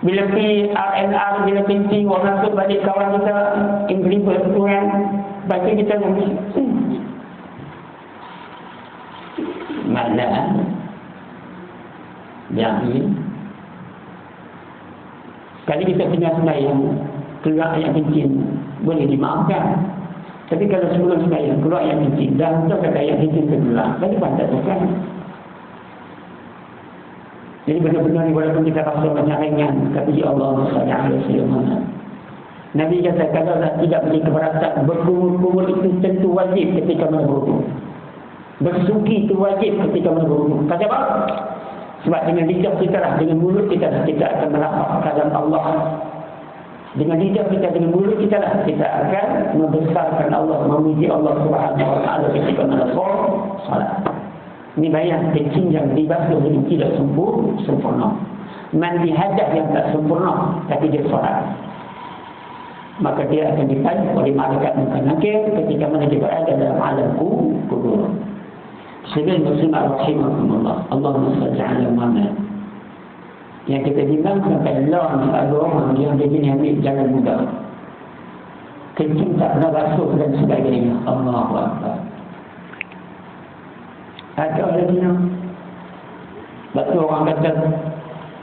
Bila pergi RNR, bila kencing, orang masuk balik kawan kita Inggris tu kan, baca kita nanti malah jadi kali kita tengah sembahyang keluar ayat kencing boleh dimaafkan. Tapi kalau sebelum sembahyang keluar ayat kencing dan untuk kata ayat kencing keluar, bagi pantat bukan. Jadi benar-benar walaupun kita rasa banyak ringan, tapi ya Allah SWT Nabi kata kalau tidak beri keberatan, berkumur-kumur itu tentu wajib ketika berwudu. Bersuci itu wajib ketika berwudu. Kata apa? Sebab dengan lidah kita lah, dengan mulut kita lah, kita akan melafaz kalam Allah. Dengan lidah kita, dengan mulut kita lah, kita akan membesarkan Allah, memuji Allah SWT ketika salat. Ini bayang kencing yang dibasuh ini tidak sempurna. Mandi hadas yang tak sempurna, tapi dia solat. Maka dia akan ditanya oleh malaikat nakir ketika mana dia berada dalam alam kubur. Sebagai muslimat rahimahumullah. Allahumma salli ala Muhammad. Yang kita bimbang sampai Allah ni ada orang yang dia ni ambil jalan mudah. Kencing tak pernah basuh dan sebagainya. Allahu Akbar. Ada lagi nak. Betul orang kata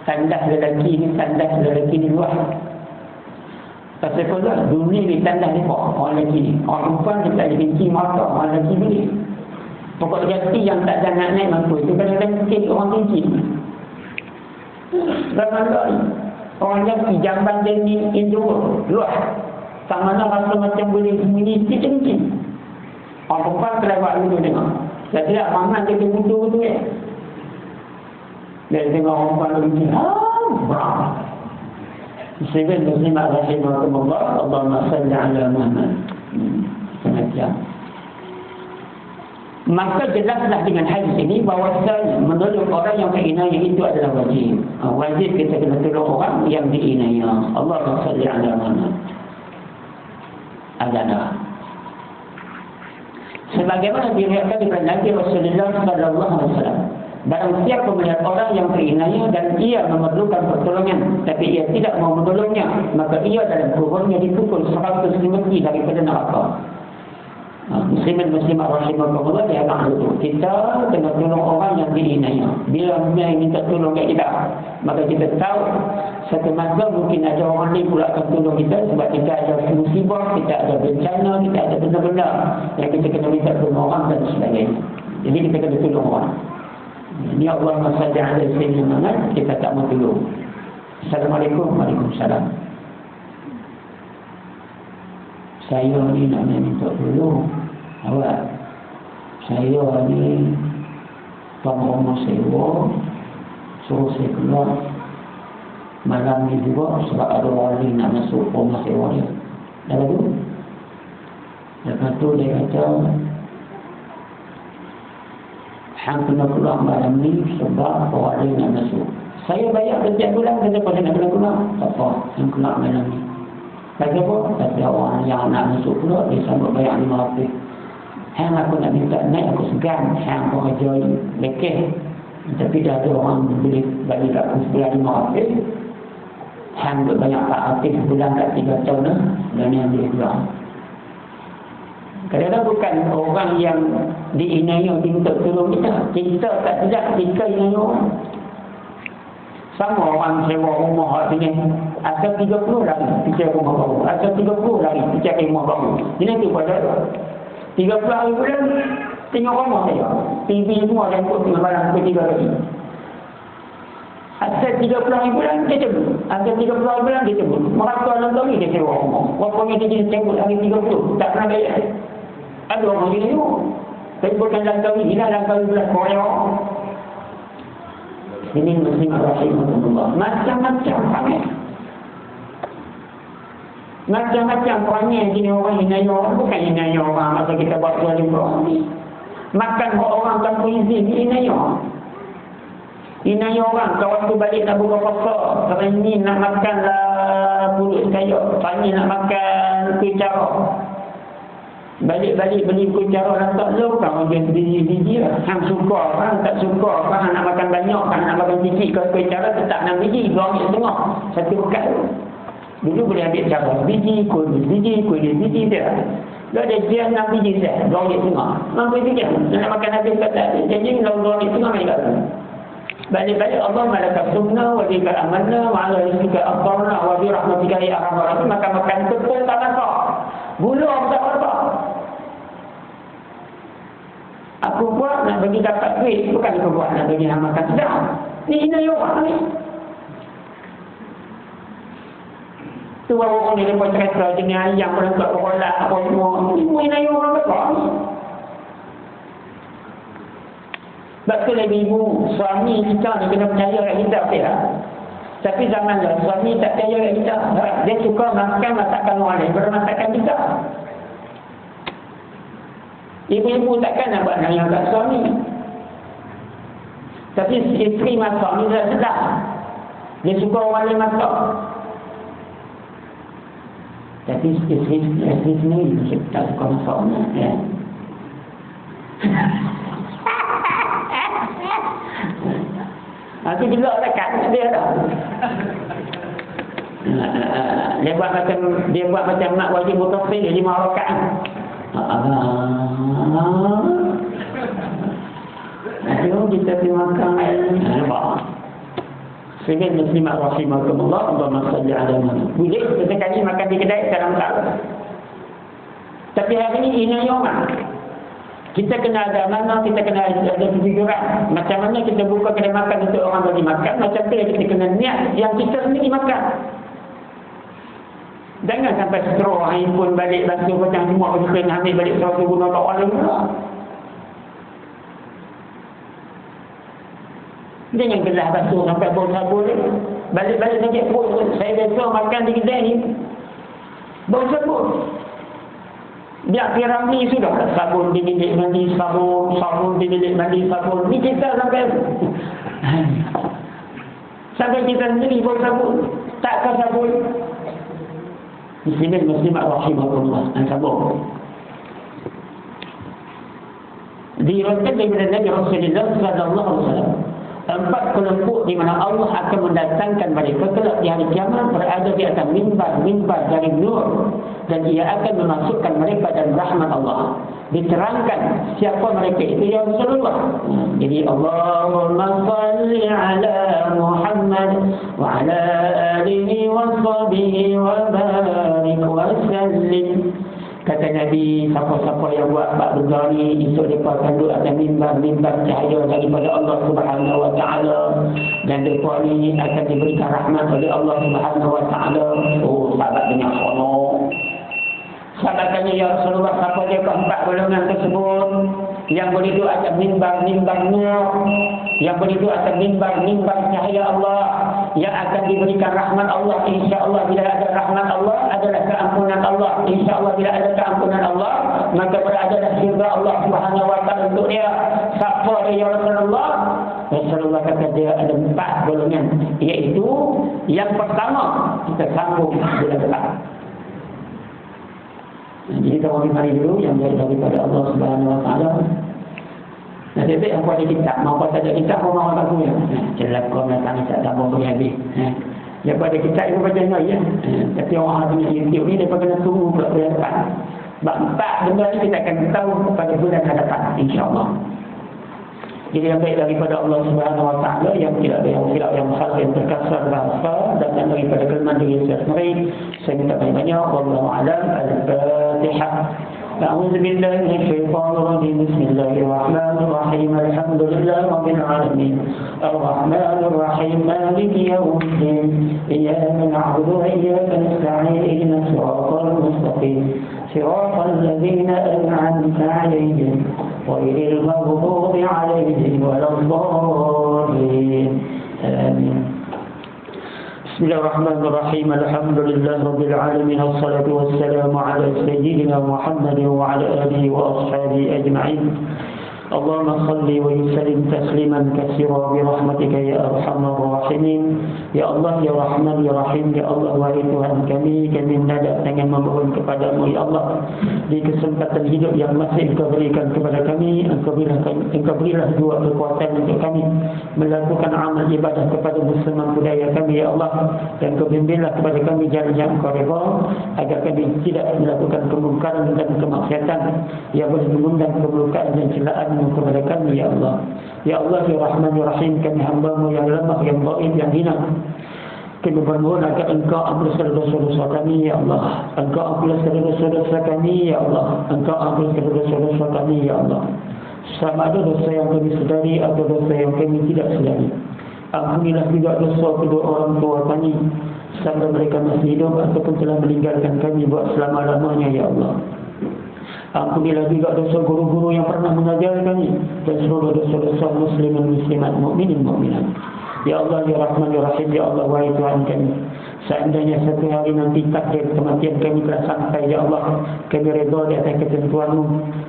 tandas lelaki ni luas. Pasal apa? Dunia ni tandas ni orang lelaki ni. Orang perempuan kita ada kencing mata, orang lelaki boleh. Pokok jati yang tak ada nak naik mampu itu kadang-kadang mungkin orang tinggi. Ramai orang jati jamban dia ni Indo luas. Tak mana rasa macam boleh sembunyi sikit mungkin. Orang perempuan kelewat dulu tengok. Dah tidak paman dia butuh tu ya. Dia tengok orang perempuan dulu ni. Berapa. Muslimin muslimat rahimahumullah. Allahumma salli ala Muhammad. Semacam. Maka jelaslah dengan hadis ini bahawasanya menolong orang yang berinaya itu adalah wajib. Wajib kita kena tolong orang yang diinaya. Allahumma salli ala Muhammad. Adalah sebagaimana diriwayatkan daripada Nabi Rasulullah sallallahu alaihi wasallam, barang siapa melihat orang yang berinaya dan ia memerlukan pertolongan tapi ia tidak mau menolongnya, maka ia dalam kuburnya dipukul 100 lemati daripada neraka. Muslimin muslimat rahimahumullah, dia akan kita kena tolong orang yang diinaya. Bila dia minta tolong kat kita, maka kita tahu satu masa mungkin ada orang ni pula akan tolong kita sebab kita ada musibah, kita ada bencana, kita ada benda-benda yang kita kena minta tolong orang dan sebagainya. Jadi kita kena tolong orang. Ini Allah sallallahu alaihi wasallam kita tak mau tolong. Assalamualaikum. Waalaikumsalam. Saya ni nak minta tolong awak. Saya ni rumah sewa, suruh saya keluar malam ni juga sebab ada orang ni nak masuk rumah sewa dia. Dah lalu lepas tu dia kata hang kena keluar malam ni sebab orang ni nak masuk. Saya bayar setiap bulan, kenapa saya nak kena keluar? Tak apa, hang keluar malam ni. Kata apa? Kata orang yang nak masuk pula, dia sanggup bayar 500. Hang aku nak minta naik, aku segan. Hang pengajar lekeh. Tapi dah ada orang boleh bagi kat aku sebulan 500. Hang boleh banyak 400 sebulan kat 3 tahun lah. Dan yang boleh keluar. Kadang-kadang bukan orang yang diinaya minta tolong kita. Kita tak sedap kita inaya orang. Sama orang sewa rumah sini, ada 30 lagi pecah rumah baru, ada 30 lagi pecah rumah baru. Ini tu pada 30 hari bulan tengok rumah saya. TV semua yang pun tengah barang ke 3 lagi. Ada 30 hari bulan dia cabut. Ada 30 hari bulan dia cabut. Mereka nonton ni dia sewa rumah. Walaupun dia jenis cabut hari 30, tak pernah bayar. Ada orang gini tu. Tapi bukan dalam kami, ini dalam kami bulan Korea. Ini muslimat rahimahumullah. Macam-macam perangai. Macam-macam perangai jenis orang inaya orang. Bukan inaya orang masa kita buat zalim orang ni. Makan orang tanpa izin ni inaya. Inaya orang kawan tu balik nak buka puasa. Sekarang ni nak makan lah pulut sayur. Sekarang ni nak makan kuih carok. Balik-balik beli kuih carok lantak lo kan orang biji-biji lah. Hang suka kan, tak suka kan, nak makan banyak kan, nak makan sikit. Kalau kuih carok tetap 6 biji, 2 ambil setengah. Satu pekat tu. Dulu boleh ambil carok biji, kuih biji dia. Kalau ada dia 6 biji saya, 2 ambil setengah. Mampu sikit. Nak makan habis kata habis. Jadi 2 ambil setengah ambil kat tu. Balik-balik Allah malakal sunnah wa bika amanna wa ala rizqika aftarna wa bi rahmatika ya arhamar rahimin. Makan tepung tak masak. Gula tak masak. Aku buat nak bagi dapat duit, bukan aku buat nak bagi hang makan sedap. Ni inaya orang ni. Tu orang ni lepas cerita jenis ayam orang tak berkolak apa semua. Ni semua inaya orang betul ni. Sebab tu lagi ibu, suami kita ni kena percaya kat kita ya. Tapi zaman dah suami tak percaya kat kita. Dia suka makan masakan orang lain daripada masakan kita. Ibu-ibu takkan nak buat nanya kat suami. Tapi isteri masak ni dah sedap. Dia suka orang lain masak. Tapi isteri sendiri tak suka masak ya. Nanti gelak dekat dia dah. Dia buat macam nak wajib mutafsir dia 5 rakaat. Jom kita pergi makan. Nampak? Sehingga muslimat rahimahumullah, Allahumma salli ala Muhammad. Boleh sesekali makan di kedai, sekarang tak. Tapi hari ini inaya orang. Kita kena ada amanah, kita kena ada kejujuran. Macam mana kita buka kedai makan untuk orang bagi makan, macam tu kita kena niat yang kita sendiri makan. Jangan sampai straw handphone balik basuh macam semua kita kena ambil balik straw tu guna tak orang pula. Jangan gelas basuh sampai bau sabun. Balik-balik sakit perut. Saya biasa makan di kedai ni bau sabun. Biar piramli sudah sabun di bilik mandi, sabun di bilik mandi, sabun. Ni kita sampai kita sendiri bau sabun. Takkah sabun? Muslimin muslimat rahimahullah. Sabun. Diriwayatkan daripada Nabi Rasulullah sallallahu alaihi wasallam, 4 kelompok di mana Allah akan mendatangkan mereka kelak di hari kiamat berada di atas mimbar dari nur, dan ia akan memasukkan mereka dalam rahmat Allah. Diterangkan siapa mereka itu, ya Rasulullah. Jadi Allahumma salli ala Muhammad wa ala alihi wa sahbihi wa barik wa sallim. Kata Nabi, siapa-siapa yang buat bab besar ni, esok mereka akan duduk atas mimbar cahaya daripada Allah Subhanahu wa taala, dan mereka ni akan diberikan rahmat oleh Allah Subhanahu wa taala. Oh, sahabat dengar seronok. Sahabat tanya, ya Rasulullah, siapa dia keempat golongan tersebut yang boleh duduk atas mimbar nur, yang boleh duduk atas mimbar cahaya Allah, yang akan diberikan rahmat Allah. InsyaAllah bila ada rahmat Allah adalah keampunan Allah. InsyaAllah bila ada keampunan Allah, maka beradalah syurga Allah Subhanahu wa taala untuk dia. Siapa dia, ya Rasulullah? Rasulullah kata dia ada 4 golongan, iaitu yang pertama kita sambung bila dekat. Jadi kita mari dulu yang daripada Allah Subhanahu wa taala. Nanti yang buat kitab, mau baca kitab mau tak punya. Celaka datang tak tahu boleh habis. Ya pada kitab itu baca ya. Tapi orang punya YouTube ni depa kena tunggu pula bulan depan. Sebab 4 benda ni kita akan tahu pada bulan hadapan insya-Allah. Jadi yang baik daripada Allah Subhanahu wa taala, yang tidak ada yang salah, yang terkasar bahasa dan yang daripada kelemahan diri saya sendiri, saya minta banyak-banyak. Wallahu a'lam. Al-Fatihah. أعوذ بالله من الشيطان الرجيم. بسم الله الرحمن الرحيم. الحمد لله رب العالمين الرحمن الرحيم مالك يوم الدين إياك نعبد وإياك نستعين اهدنا الصراط المستقيم صراط الذين أنعمت عليهم غير المغضوب عليهم ولا الضالين آمين. Bismillahirrahmanirrahim. Alhamdulillah rabbil alamin. Wassalatu wassalamu ala sayyidina Muhammad wa ala alihi wa ashabihi ajma'in. Allahumma salli wa sallim tasliman katsira bi rahmatika ya arhamar rahimin. Ya Allah, ya Rahman, ya Rahim, ya Allah, wahai Tuhan kami mendadak dengan memohon kepadamu ya Allah, di kesempatan hidup yang masih Engkau berikan kepada kami, Engkau berilah dua kekuatan untuk kami melakukan amal ibadah kepada semampu daya kami ya Allah, dan Engkau bimbinglah kepada kami jalan yang Engkau redha, agar kami tidak melakukan kemungkaran dan kemaksiatan yang boleh mengundang keburukan dan celaan kepada kami ya Allah. Ya Allah, ya Rahman, ya Rahim, kami hamba-Mu yang lemah, yang dhaif, yang hina. Kami bermohon agar Engkau ampuni segala dosa-dosa kami ya Allah. Engkau ampuni segala dosa-dosa kami ya Allah. Engkau ampuni segala dosa-dosa kami ya Allah. Sama ada dosa yang kami sedari atau dosa yang kami tidak sedari. Ampunilah juga dosa kedua orang tua kami, sama mereka masih hidup ataupun telah meninggalkan kami buat selama-lamanya ya Allah. Ampunilah juga dosa guru-guru yang pernah mengajar kami, dan seluruh dosa-dosa muslimin muslimat, mukminin mukminat. Ya Allah, ya Rahman, ya Rahim, ya Allah, wahai Tuhan kami, seandainya satu hari nanti takdir kematian kami telah sampai ya Allah, kami redha di atas ketentuan-Mu,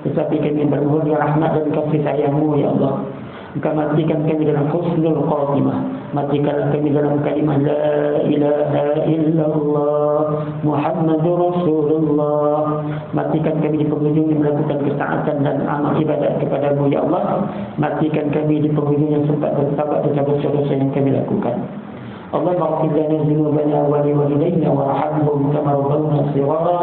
tetapi kami bermohon ya rahmat dan kasih sayang-Mu ya Allah. Engkau matikan kami dalam husnul khatimah. Matikanlah kami dalam kalimah la ilaha illallah Muhammadur Rasulullah. Matikan kami di penghujung yang melakukan ketaatan dan amal ibadat kepada-Mu ya Allah. Matikan kami di penghujung yang sempat bertaubat dosa-dosa yang kami lakukan. اللهم اغفر لنا ذنوبنا ولوالدينا وارحمهم كما ربونا صغارا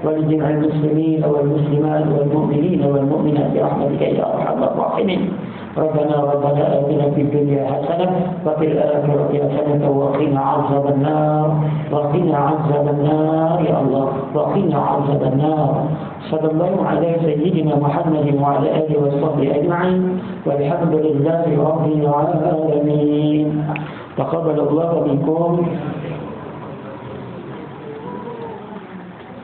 ولجميع المسلمين والمسلمات والمؤمنين والمؤمنات برحمتك يا ارحم الراحمين. ربنا آتنا في الدنيا حسنة وفي الآخرة حسنة وقنا عذاب النار يا الله وقنا عذاب النار. صلى الله على سيدنا محمد وعلى آله وصحبه أجمعين والحمد لله رب العالمين. تقبل الله منكم